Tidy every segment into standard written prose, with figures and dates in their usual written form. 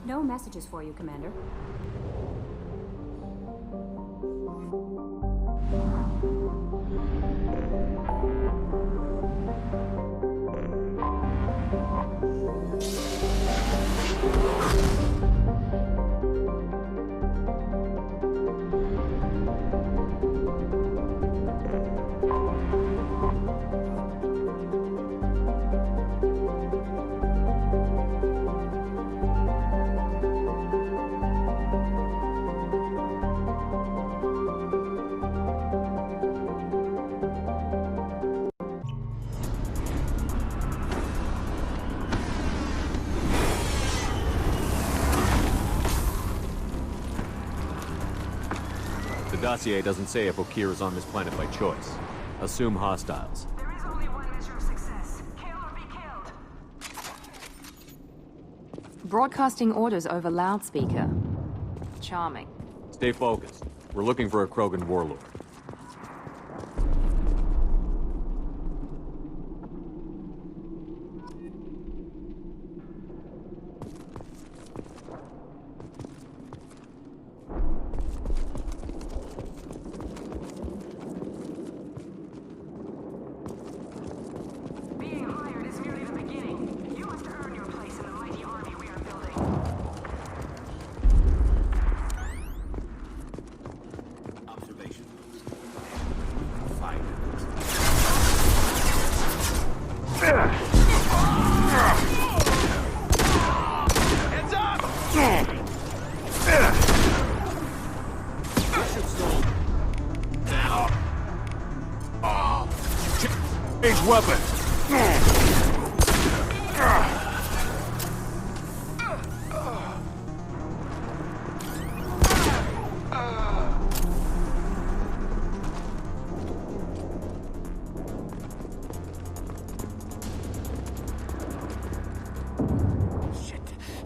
No messages for you, Commander. The dossier doesn't say if Okeer is on this planet by choice. Assume hostiles. There is only one measure of success. Kill or be killed. Broadcasting orders over loudspeaker. Charming. Stay focused. We're looking for a Krogan warlord. Being hired is merely the beginning. You must earn your place in the mighty army we are building. Observation. Fire. Heads up! Change weapon!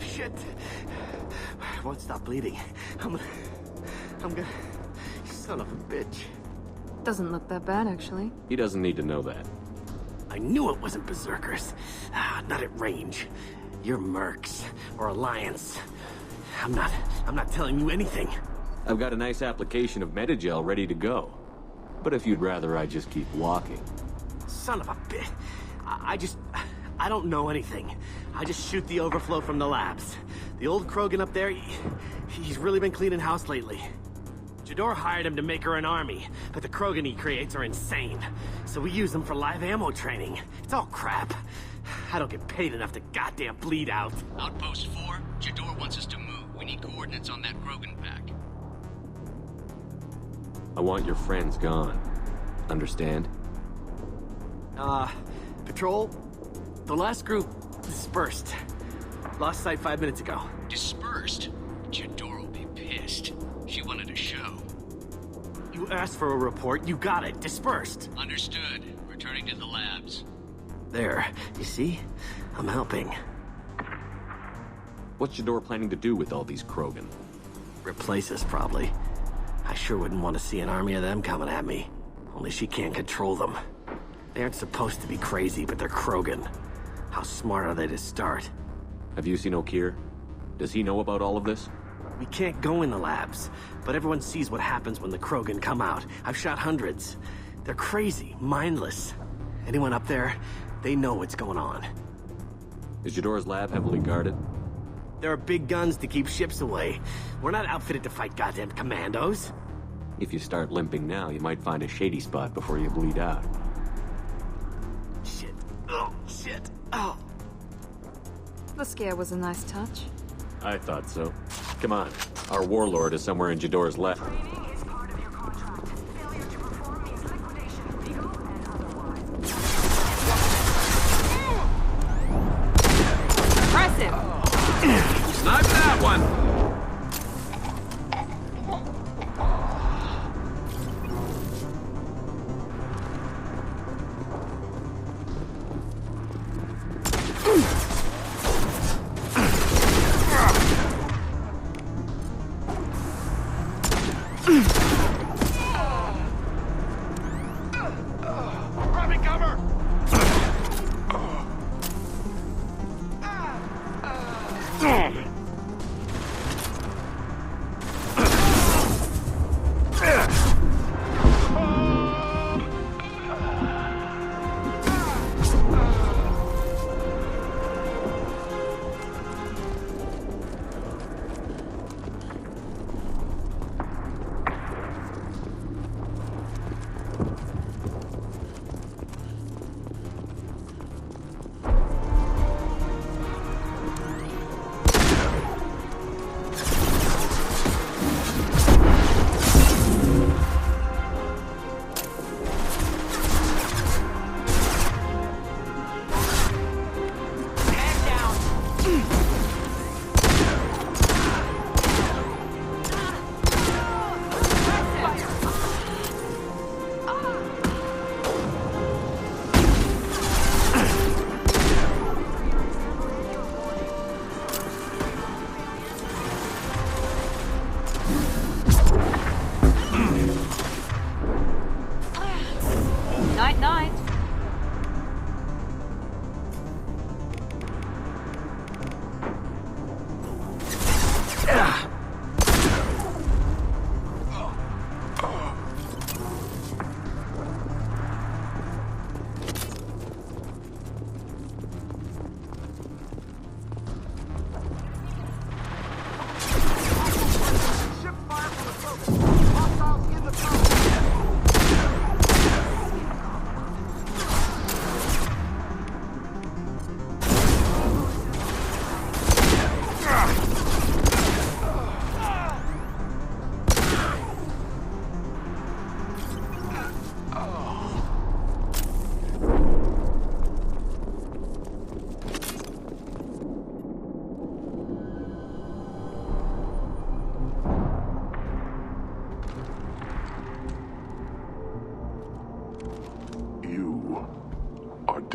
Shit. I won't stop bleeding. I'm gonna... Son of a bitch. Doesn't look that bad, actually. He doesn't need to know that. I knew it wasn't berserkers. Not at range. You're mercs. Or Alliance. I'm not telling you anything. I've got a nice application of Metagel ready to go. But if you'd rather I just keep walking. Son of a bitch. I don't know anything. I just shoot the overflow from the labs. The old Krogan up there, he's really been cleaning house lately. Jador hired him to make her an army, but the Krogan he creates are insane. So we use them for live ammo training. It's all crap. I don't get paid enough to goddamn bleed out. Outpost 4, Jador wants us to move. We need coordinates on that Krogan pack. I want your friends gone. Understand? Patrol, the last group dispersed. Lost sight 5 minutes ago. Dispersed? Jador will be pissed. She wanted a show. You asked for a report, you got it. Dispersed. Understood. Returning to the labs. There, you see? I'm helping. What's Jador planning to do with all these Krogan? Replace us, probably. I sure wouldn't want to see an army of them coming at me. Only she can't control them. They aren't supposed to be crazy, but they're Krogan. How smart are they to start? Have you seen Okeer? Does he know about all of this? We can't go in the labs, but everyone sees what happens when the Krogan come out. I've shot hundreds. They're crazy, mindless. Anyone up there, they know what's going on. Is Jador's lab heavily guarded? There are big guns to keep ships away. We're not outfitted to fight goddamn commandos. If you start limping now, you might find a shady spot before you bleed out. Shit. Oh, shit. Oh. The scare was a nice touch. I thought so. Come on. Our warlord is somewhere in Jador's lab. Training is part of your contract. Failure to perform means liquidation, legal and otherwise. Impressive! Snipe that one! Grabbing cover!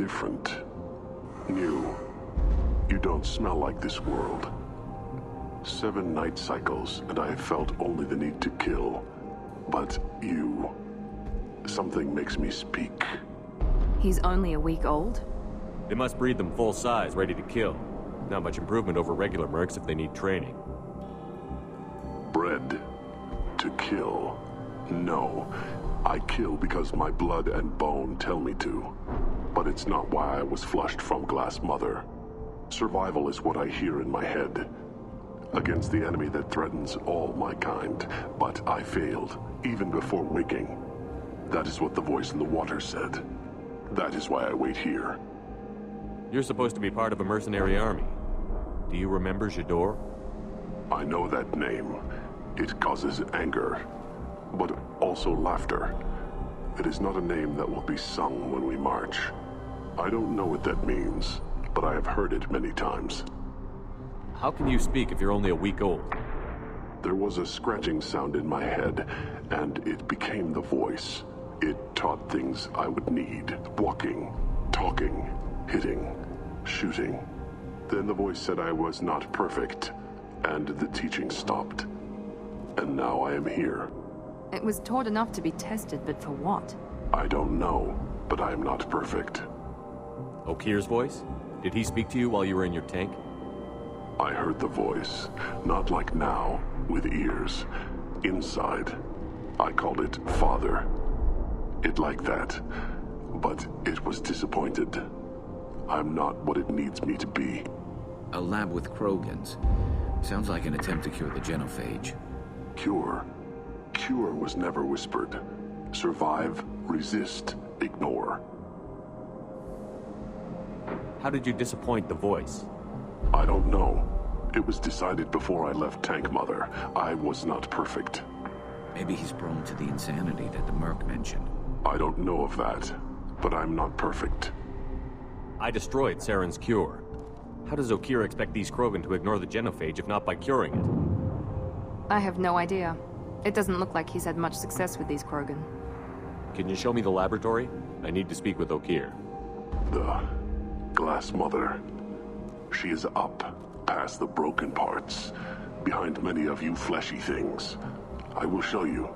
different. New. You don't smell like this world. 7 night cycles, and I have felt only the need to kill. But you... something makes me speak. He's only a week old? They must breed them full size, ready to kill. Not much improvement over regular mercs if they need training. Bred to kill. No. I kill because my blood and bone tell me to. But it's not why I was flushed from Glass Mother. Survival is what I hear in my head. Against the enemy that threatens all my kind. But I failed, even before waking. That is what the voice in the water said. That is why I wait here. You're supposed to be part of a mercenary army. Do you remember Jador? I know that name. It causes anger, but also laughter. It is not a name that will be sung when we march. I don't know what that means, but I have heard it many times. How can you speak if you're only a week old? There was a scratching sound in my head, and it became the voice. It taught things I would need. Walking, talking, hitting, shooting. Then the voice said I was not perfect, and the teaching stopped. And now I am here. It was taught enough to be tested, but for what? I don't know, but I am not perfect. Okeer's voice? Did he speak to you while you were in your tank? I heard the voice, not like now, with ears. Inside. I called it Father. It like that, but it was disappointed. I'm not what it needs me to be. A lab with Krogans. Sounds like an attempt to cure the genophage. Cure. Cure was never whispered. Survive, resist, ignore. How did you disappoint the voice? I don't know. It was decided before I left Tank Mother. I was not perfect. Maybe he's prone to the insanity that the Merc mentioned. I don't know of that, but I'm not perfect. I destroyed Saren's cure. How does Okeer expect these Krogan to ignore the genophage if not by curing it? I have no idea. It doesn't look like he's had much success with these Krogan. Can you show me the laboratory? I need to speak with Okeer. The Glass Mother. She is up, past the broken parts, behind many of you fleshy things. I will show you.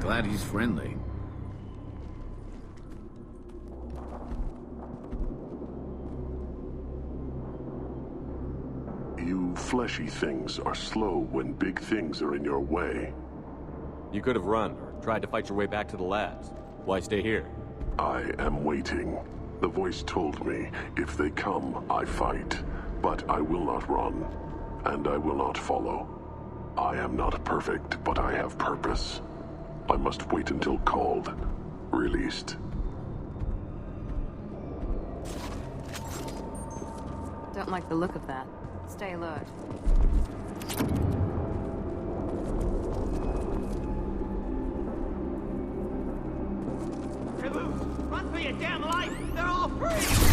Glad he's friendly. You fleshy things are slow when big things are in your way. You could have run, or tried to fight your way back to the labs. Why stay here? I am waiting. The voice told me, if they come, I fight. But I will not run, and I will not follow. I am not perfect, but I have purpose. I must wait until called, released. Don't like the look of that. Stay alert. They're loose! Run for your damn life! They're all free!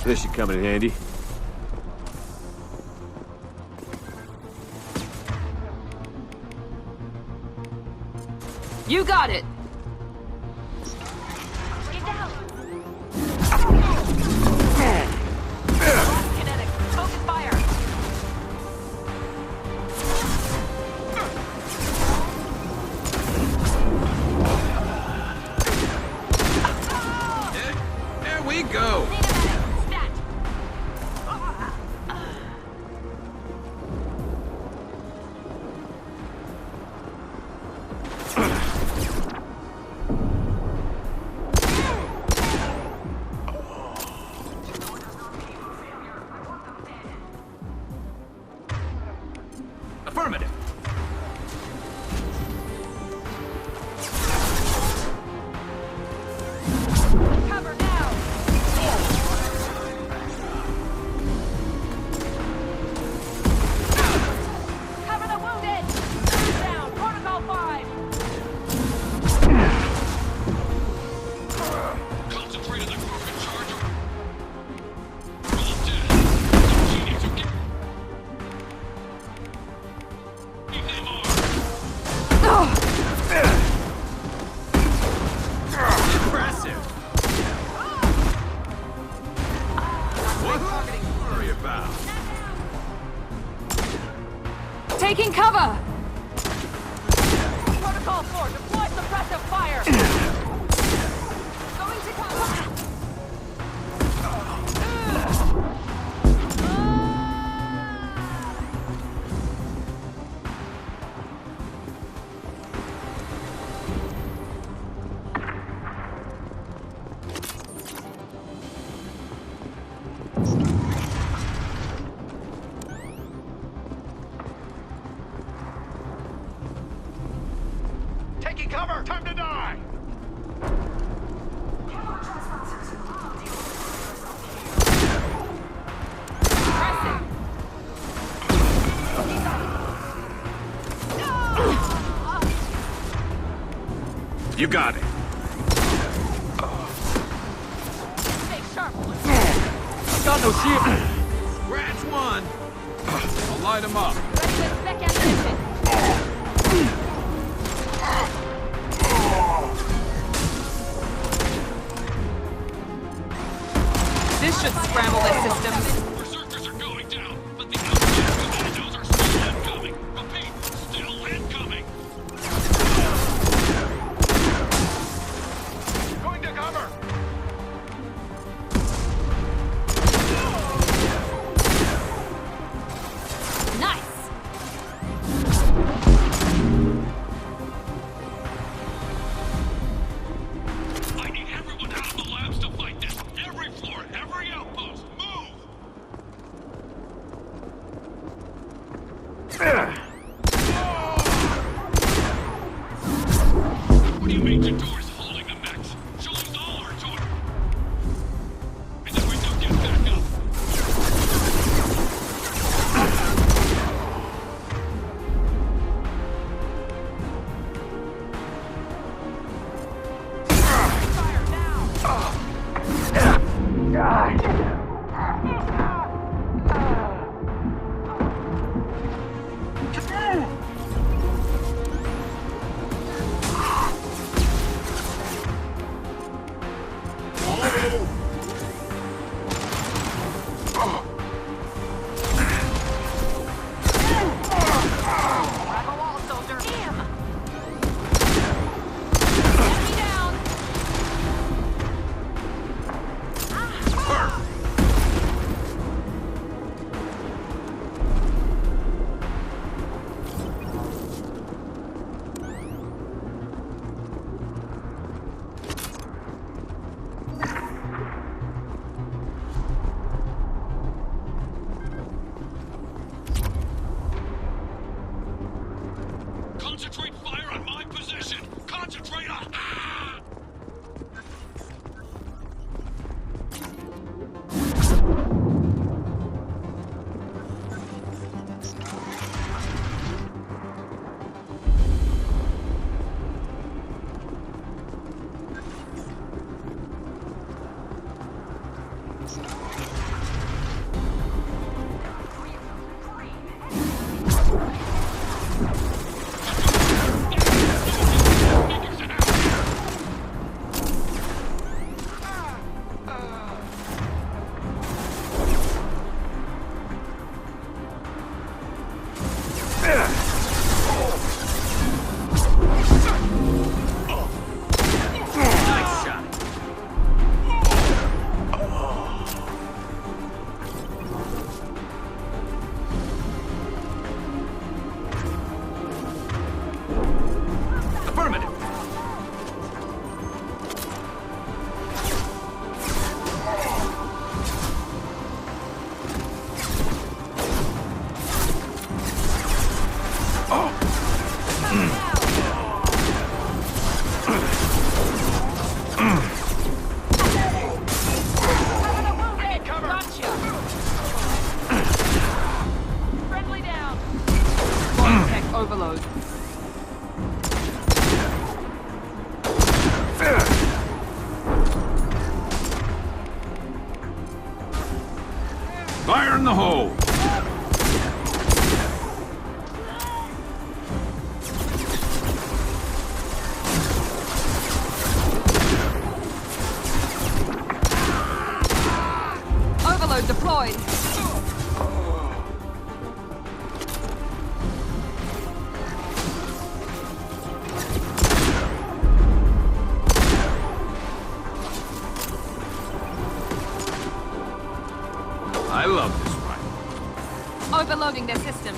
This should come in handy. You got it! Get down! Kinetic. Focus fire. There we go. Need a medic. Stat. Affirmative. Cover now. Cover the wounded. Down. Protocol 5. Concentrate on the Krogan charger. Roll dead. Some genius who get... Leave them armed. Impressive. What worry about? Taking cover! Protocol 4. Deploy suppressive fire. Going to cover. Taking cover! Time to die! You got it. Stay sharp. Got no shield! Scratch one. I'll light him up. Ready with spec ammunition. This should scramble their systems. Berserkers are going down, but the Abducted commandos are still incoming. Repeat, still incoming. Going to cover! Nice! I need everyone out of the labs to fight this. Every floor, every outpost, move! What do you mean Jador's holding the mechs? She'll lose all her torque. And then we don't get back up. Fire now. Grab a wall, soldier. Damn. Enemy down. Fire in the hole! Overload deployed. I love this rifle. Overloading their systems.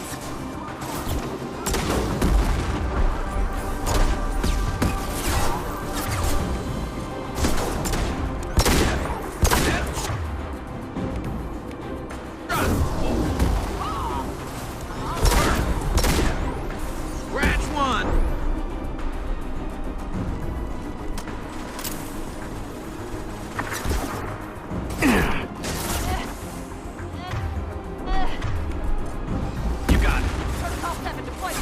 Scratch one! You got it. Protocol 7 deployed.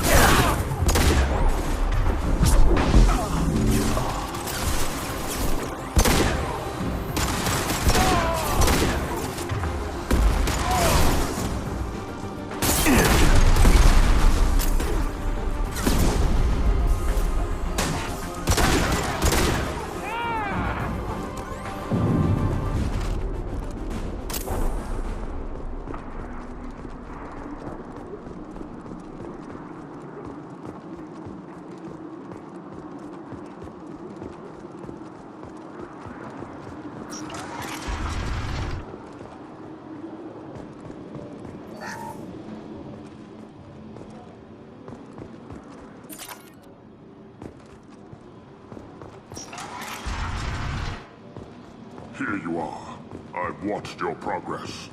Here you are. I've watched your progress.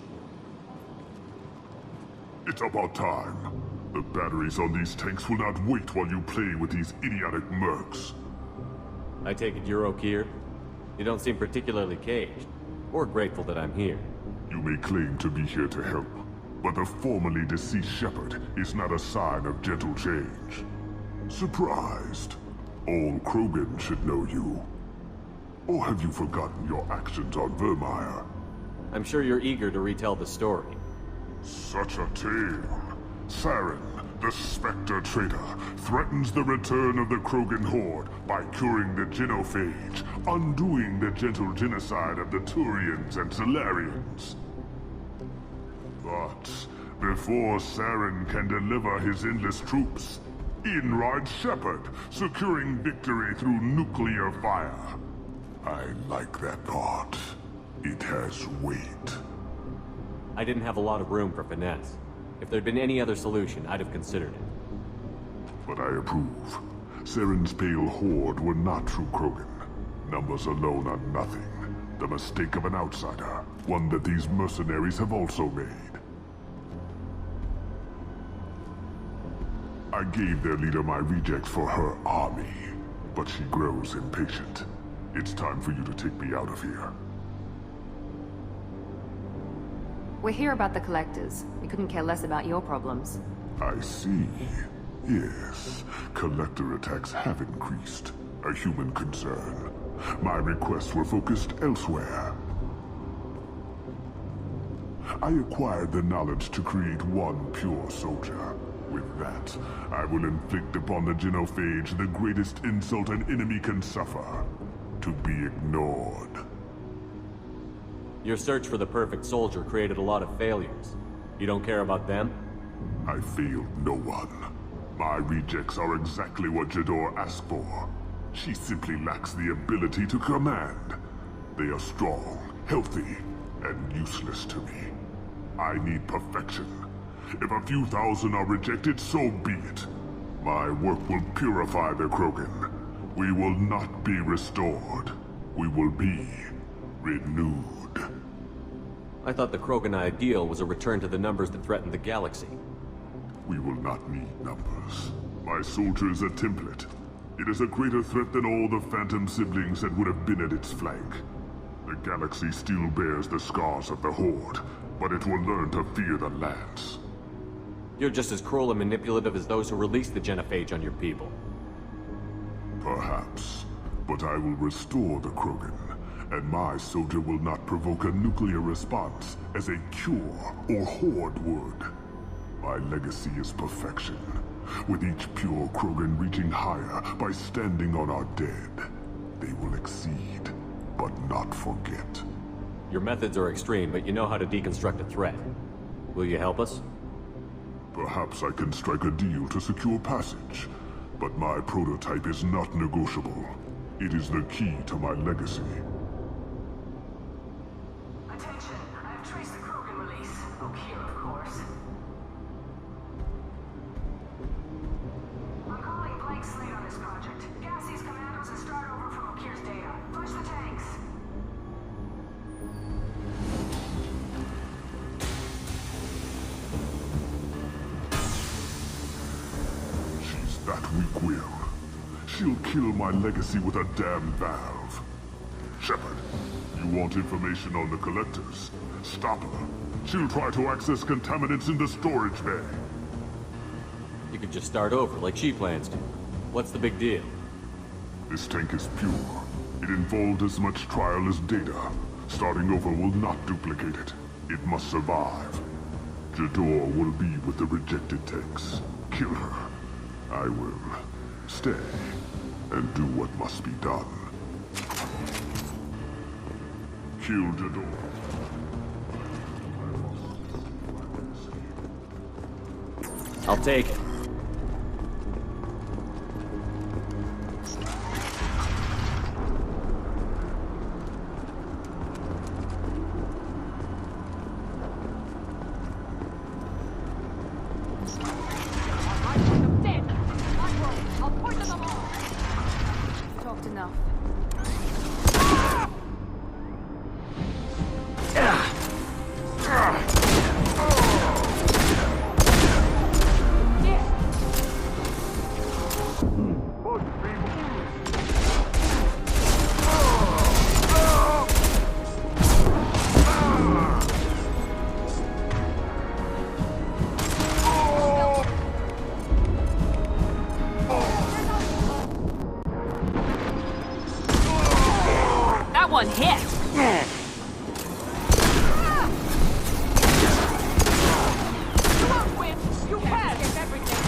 It's about time. The batteries on these tanks will not wait while you play with these idiotic mercs. I take it you're Okeer? You don't seem particularly caged, or grateful that I'm here. You may claim to be here to help, but the formerly deceased Shepard is not a sign of gentle change. Surprised? All Krogan should know you. Or have you forgotten your actions on Vermeer? I'm sure you're eager to retell the story. Such a tale. Saren, the Spectre traitor, threatens the return of the Krogan horde by curing the genophage, undoing the gentle genocide of the Turians and Solarians. But before Saren can deliver his endless troops, in rides Shepard, securing victory through nuclear fire. I like that part. It has weight. I didn't have a lot of room for finesse. If there'd been any other solution, I'd have considered it. But I approve. Saren's pale horde were not true Krogan. Numbers alone are nothing. The mistake of an outsider. One that these mercenaries have also made. I gave their leader my rejects for her army, but she grows impatient. It's time for you to take me out of here. We're here about the collectors. We couldn't care less about your problems. I see. Yes, collector attacks have increased. A human concern. My requests were focused elsewhere. I acquired the knowledge to create one pure soldier. With that, I will inflict upon the genophage the greatest insult an enemy can suffer. To be ignored. Your search for the perfect soldier created a lot of failures. You don't care about them? I failed no one. My rejects are exactly what Jador asked for. She simply lacks the ability to command. They are strong, healthy, and useless to me. I need perfection. If a few thousand are rejected, so be it. My work will purify the Krogan. We will not be restored. We will be renewed. I thought the Krogan ideal was a return to the numbers that threatened the galaxy. We will not need numbers. My soldier is a template. It is a greater threat than all the Phantom siblings that would have been at its flank. The galaxy still bears the scars of the Horde, but it will learn to fear the Lance. You're just as cruel and manipulative as those who released the genophage on your people. Perhaps, but I will restore the Krogan, And my soldier will not provoke a nuclear response as a cure or horde would. My legacy is perfection, with each pure Krogan reaching higher by standing on our dead. They will exceed, but not forget. Your methods are extreme, but you know how to deconstruct a threat. Will you help us? Perhaps I can strike a deal to secure passage, but my prototype is not negotiable. It is the key to my legacy. Attention, I have traced the Krogan release. Okeer, of course. I'm calling blank slate on this project. Gas these commandos and start over from Okeer's data. Push the tanks. She's that weak-willed. She'll kill my legacy with a damn valve. Shepard, you want information on the collectors? Stop her. She'll try to access contaminants in the storage bay. You could just start over, like she plans to. What's the big deal? This tank is pure. It involved as much trial as data. Starting over will not duplicate it. It must survive. Jador will be with the rejected tanks. Kill her. I will stay and do what must be done. Kill Jador. I'll take it. Talked enough. That one hit! You won't win! You can! It's everything!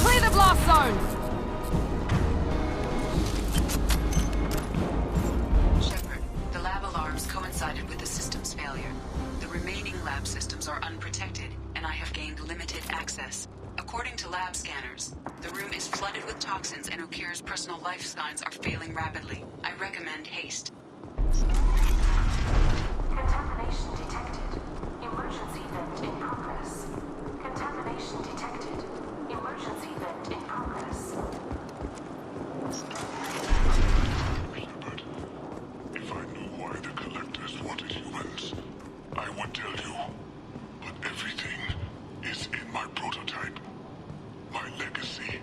Clear the blast zones! Shepard, the lab alarms coincided with the system's failure. The remaining lab systems are unprotected, and I have gained limited access. According to lab scanners, the room is flooded with toxins and Okeer's personal life signs are failing rapidly. I recommend haste. Contamination detected. Emergency vent in progress. Contamination detected. Emergency vent in progress. Shepard, if I knew why the collectors wanted humans, I would tell you. But everything is in my prototype. My legacy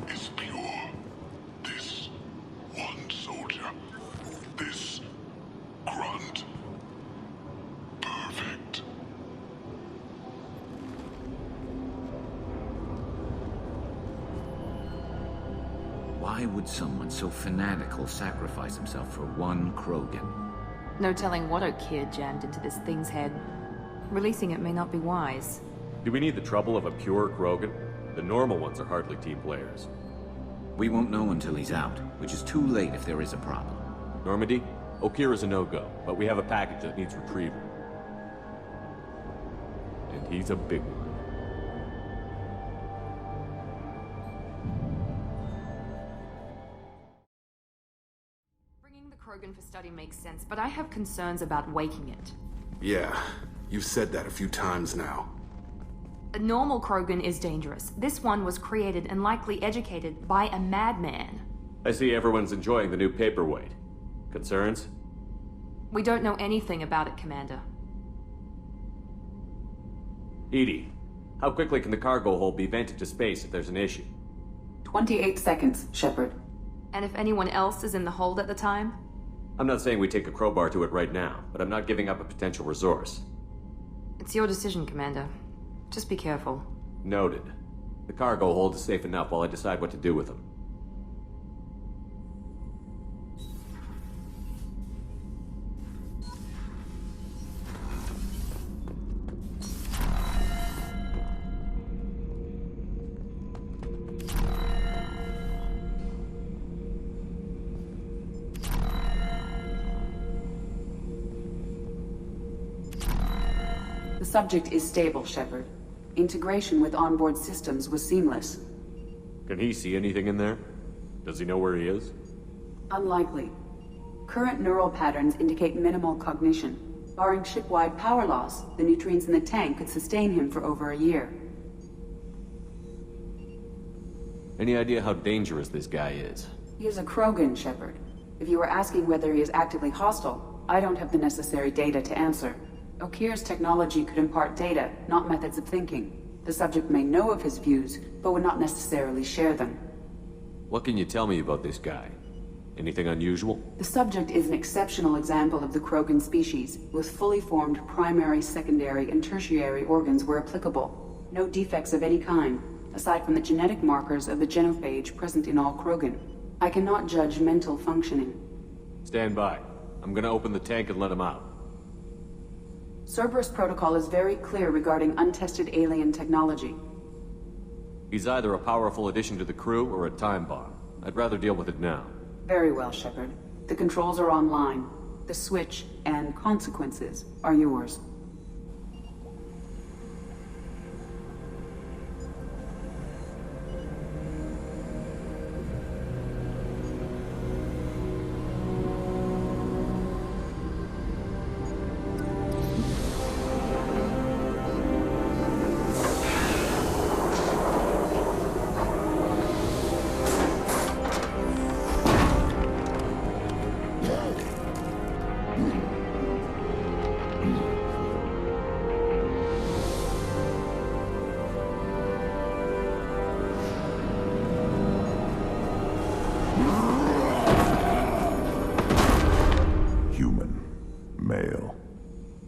is pure. This one soldier. This grunt. Perfect. Why would someone so fanatical sacrifice himself for one Krogan? No telling what Okeer jammed into this thing's head. Releasing it may not be wise. Do we need the trouble of a pure Krogan? The normal ones are hardly team players. We won't know until he's out, which is too late if there is a problem. Normandy, Okeer is a no-go, but we have a package that needs retrieval. And he's a big one. Bringing the Krogan for study makes sense, but I have concerns about waking it. Yeah, You've said that a few times now. A normal Krogan is dangerous. This one was created and likely educated by a madman. I see everyone's enjoying the new paperweight. Concerns? We don't know anything about it, Commander. Edie, how quickly can the cargo hold be vented to space if there's an issue? 28 seconds, Shepard. And if anyone else is in the hold at the time? I'm not saying we take a crowbar to it right now, but I'm not giving up a potential resource. It's your decision, Commander. Just be careful. Noted. The cargo hold is safe enough while I decide what to do with them. The subject is stable, Shepard. Integration with onboard systems was seamless. Can he see anything in there? Does he know where he is? Unlikely. Current neural patterns indicate minimal cognition. Barring ship-wide power loss, the nutrients in the tank could sustain him for over a year. Any idea how dangerous this guy is? He is a Krogan, Shepard. If you were asking whether he is actively hostile, I don't have the necessary data to answer. Okeer's technology could impart data, not methods of thinking. The subject may know of his views, but would not necessarily share them. What can you tell me about this guy? Anything unusual? The subject is an exceptional example of the Krogan species, with fully formed primary, secondary, and tertiary organs where applicable. No defects of any kind, aside from the genetic markers of the genophage present in all Krogan. I cannot judge mental functioning. Stand by. I'm gonna open the tank and let him out. Cerberus protocol is very clear regarding untested alien technology. He's either a powerful addition to the crew or a time bomb. I'd rather deal with it now. Very well, Shepard. The controls are online. The switch and consequences are yours.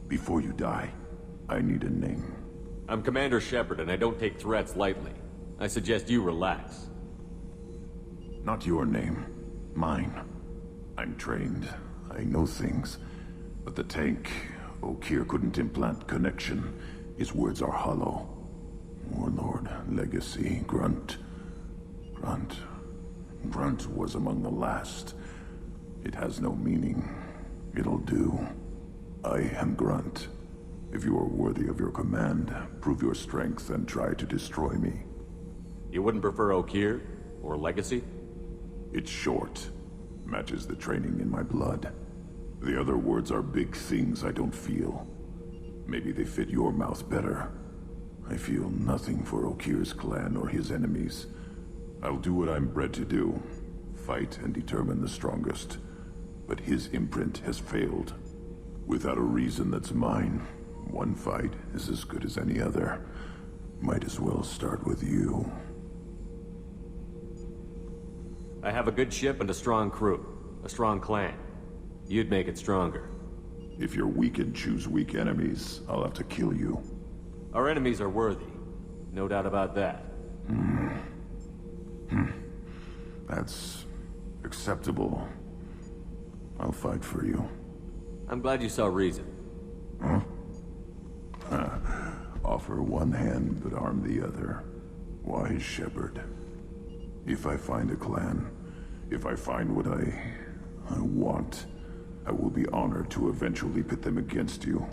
Before you die, I need a name. I'm Commander Shepard, and I don't take threats lightly. I suggest you relax. Not your name. Mine. I'm trained. I know things. But the tank, Okeer couldn't implant connection. His words are hollow. Warlord, legacy, Grunt. Grunt was among the last. It has no meaning. It'll do. I am Grunt. If you are worthy of your command, prove your strength and try to destroy me. You wouldn't prefer Okeer? Or legacy? It's short. Matches the training in my blood. The other words are big things I don't feel. Maybe they fit your mouth better. I feel nothing for Okeer's clan or his enemies. I'll do what I'm bred to do. Fight and determine the strongest. But his imprint has failed. Without a reason that's mine, one fight is as good as any other. Might as well start with you. I have a good ship and a strong crew. A strong clan. You'd make it stronger. If you're weak and choose weak enemies, I'll have to kill you. Our enemies are worthy. No doubt about that. That's acceptable. I'll fight for you. I'm glad you saw reason. Huh? Offer one hand, but arm the other. Wise Shepard. If I find a clan, if I find what I want, I will be honored to eventually pit them against you.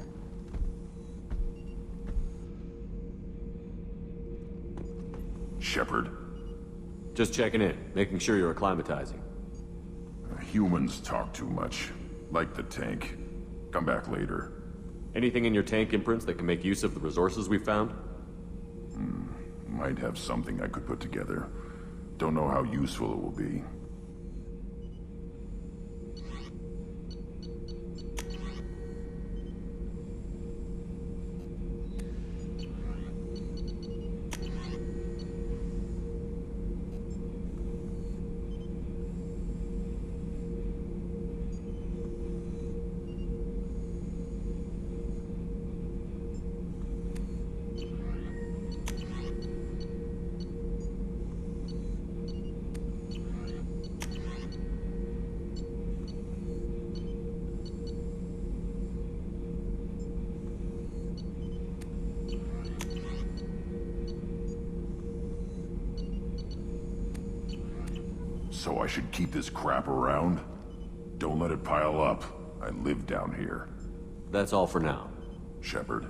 Shepard. Just checking in, making sure you're acclimatizing. Humans talk too much. Like the tank. Come back later. Anything in your tank imprints that can make use of the resources we found? Might have something I could put together. Don't know how useful it will be. So I should keep this crap around? Don't let it pile up. I live down here. That's all for now. Shepard,